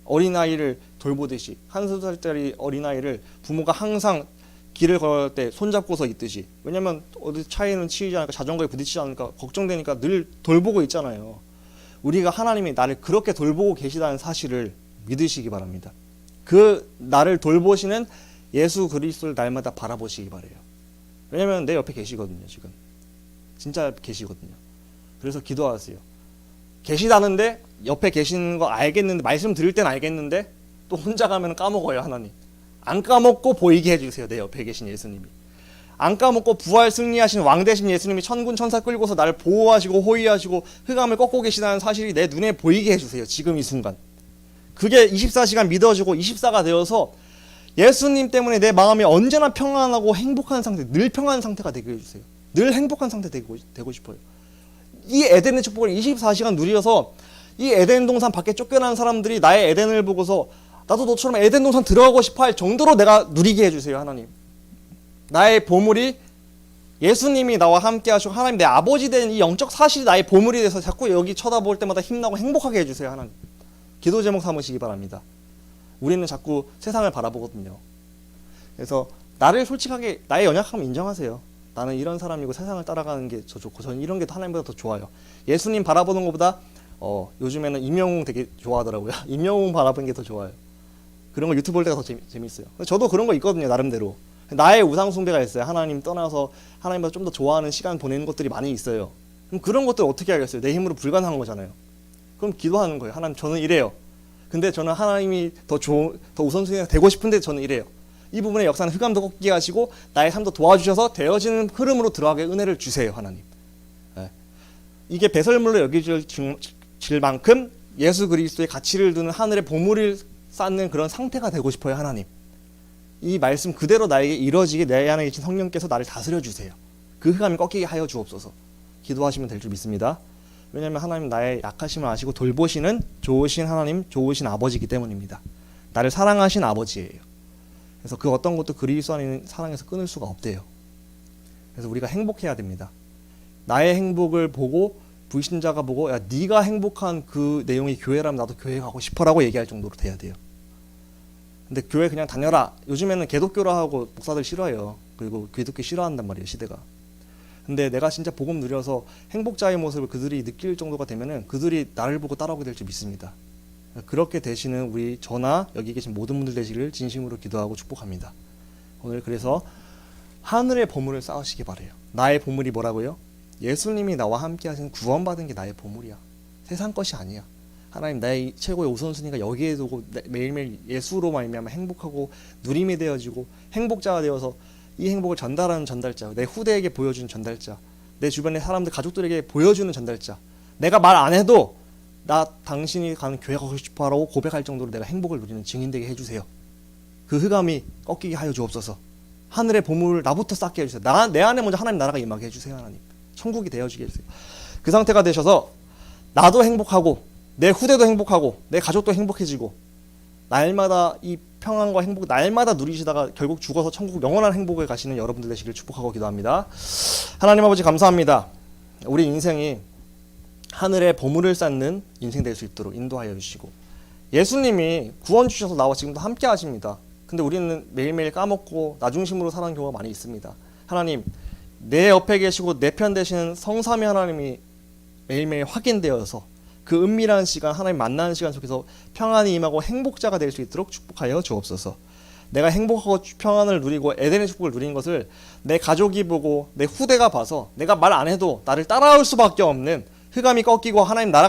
어린아이를 돌보듯이, 1~2살짜리 어린아이를 부모가 항상 길을 걸을 때 손잡고서 있듯이. 왜냐면 어디 차에는 치이지 않을까, 자전거에 부딪히지 않을까 걱정되니까 늘 돌보고 있잖아요. 우리가 하나님이 나를 그렇게 돌보고 계시다는 사실을 믿으시기 바랍니다. 그 나를 돌보시는 예수 그리스도를 날마다 바라보시기 바래요. 왜냐면 내 옆에 계시거든요. 지금 진짜 계시거든요. 그래서 기도하세요. 계시다는데 옆에 계시는 거 알겠는데, 말씀 드릴 땐 알겠는데 또 혼자 가면 까먹어요. 하나님 안 까먹고 보이게 해주세요. 내 옆에 계신 예수님이 안 까먹고 부활 승리하신 왕 되신 예수님이 천군 천사 끌고서 나를 보호하시고 호위하시고 흑암을 꺾고 계시다는 사실이 내 눈에 보이게 해주세요. 지금 이 순간 그게 24시간 믿어지고 24가 되어서 예수님 때문에 내 마음이 언제나 평안하고 행복한 상태, 늘 평안한 상태가 되게 해주세요. 늘 행복한 상태 되고 싶어요. 이 에덴의 축복을 24시간 누려서 이 에덴 동산 밖에 쫓겨난 사람들이 나의 에덴을 보고서 나도 너처럼 에덴 동산 들어가고 싶어 할 정도로 내가 누리게 해주세요. 하나님, 나의 보물이 예수님이 나와 함께 하시고 하나님 내 아버지 된 이 영적 사실이 나의 보물이 돼서 자꾸 여기 쳐다볼 때마다 힘나고 행복하게 해주세요. 하나님, 기도 제목 삼으시기 바랍니다. 우리는 자꾸 세상을 바라보거든요. 그래서 나를 솔직하게 나의 연약함을 인정하세요. 나는 이런 사람이고 세상을 따라가는 게 더 좋고 저는 이런 게 하나님보다 더 좋아요. 예수님 바라보는 것보다 요즘에는 임영웅 되게 좋아하더라고요. 임영웅 바라보는 게 더 좋아요. 그런 거 유튜브 볼 때가 더 재밌어요. 저도 그런 거 있거든요. 나름대로. 나의 우상 숭배가 있어요. 하나님 떠나서 하나님보다 좀 더 좋아하는 시간 보내는 것들이 많이 있어요. 그럼 그런 것들 어떻게 하겠어요? 내 힘으로 불가능한 거잖아요. 그럼 기도하는 거예요. 하나님, 저는 이래요. 근데 저는 하나님이 더 우선순위가 되고 싶은데 저는 이래요. 이 부분의 역사는 흑암도 꺾게 하시고 나의 삶도 도와주셔서 되어지는 흐름으로 들어가게 은혜를 주세요. 하나님. 네. 이게 배설물로 여겨질 만큼 예수 그리스도의 가치를 두는 하늘의 보물을 쌓는 그런 상태가 되고 싶어요. 하나님, 이 말씀 그대로 나에게 이루어지게 내 안에 계신 성령께서 나를 다스려 주세요. 그 흑암이 꺾이게 하여 주옵소서. 기도하시면 될 줄 믿습니다. 왜냐하면 하나님 나의 약하심을 아시고 돌보시는 좋으신 하나님, 좋으신 아버지이기 때문입니다. 나를 사랑하신 아버지예요. 그래서 그 어떤 것도 그리스도 안에 있는 사랑에서 끊을 수가 없대요. 그래서 우리가 행복해야 됩니다. 나의 행복을 보고 불신자가 보고 야, 네가 행복한 그 내용이 교회라면 나도 교회 가고 싶어라고 얘기할 정도로 돼야 돼요. 근데 교회 그냥 다녀라. 요즘에는 개독교라 하고 목사들 싫어해요. 그리고 기독교 싫어한단 말이에요, 시대가. 근데 내가 진짜 복음 누려서 행복자의 모습을 그들이 느낄 정도가 되면은 그들이 나를 보고 따라오게 될 줄 믿습니다. 그렇게 되시는 우리 저나 여기 계신 모든 분들 되시기를 진심으로 기도하고 축복합니다. 오늘 그래서 하늘의 보물을 쌓으시기 바래요. 나의 보물이 뭐라고요? 예수님이 나와 함께 하신 구원받은 게 나의 보물이야. 세상 것이 아니야. 하나님, 나의 최고의 우선순위가 여기에 두고 매일매일 예수로 말미암아 행복하고 누림이 되어지고 행복자가 되어서 이 행복을 전달하는 전달자, 내 후대에게 보여주는 전달자, 내 주변의 사람들, 가족들에게 보여주는 전달자, 내가 말 안 해도 나 당신이 가는 교회 가고 싶어라고 고백할 정도로 내가 행복을 누리는 증인되게 해주세요. 그 흑암이 꺾이게 하여 주옵소서. 하늘의 보물을 나부터 쌓게 해주세요. 내 안에 먼저 하나님 나라가 임하게 해주세요. 하나님, 천국이 되어지게 해주세요. 그 상태가 되셔서 나도 행복하고 내 후대도 행복하고 내 가족도 행복해지고 날마다 이 평안과 행복 날마다 누리시다가 결국 죽어서 천국 영원한 행복을 가시는 여러분들 되시길 축복하고 기도합니다. 하나님 아버지, 감사합니다. 우리 인생이 하늘에 보물을 쌓는 인생 될 수 있도록 인도하여 주시고, 예수님이 구원 주셔서 나와 지금도 함께 하십니다. 근데 우리는 매일매일 까먹고 나 중심으로 사는 경우가 많이 있습니다. 하나님, 내 옆에 계시고 내 편 되시는 성삼위 하나님이 매일매일 확인되어서 그 은밀한 시간, 하나님 만나는 시간 속에서 평안이 임하고 행복자가 될 수 있도록 축복하여 주옵소서. 내가 행복하고 평안을 누리고 에덴의 축복을 누린 것을 내 가족이 보고 내 후대가 봐서 내가 말 안 해도 나를 따라올 수밖에 없는 흑암이 꺾이고 하나님 나라가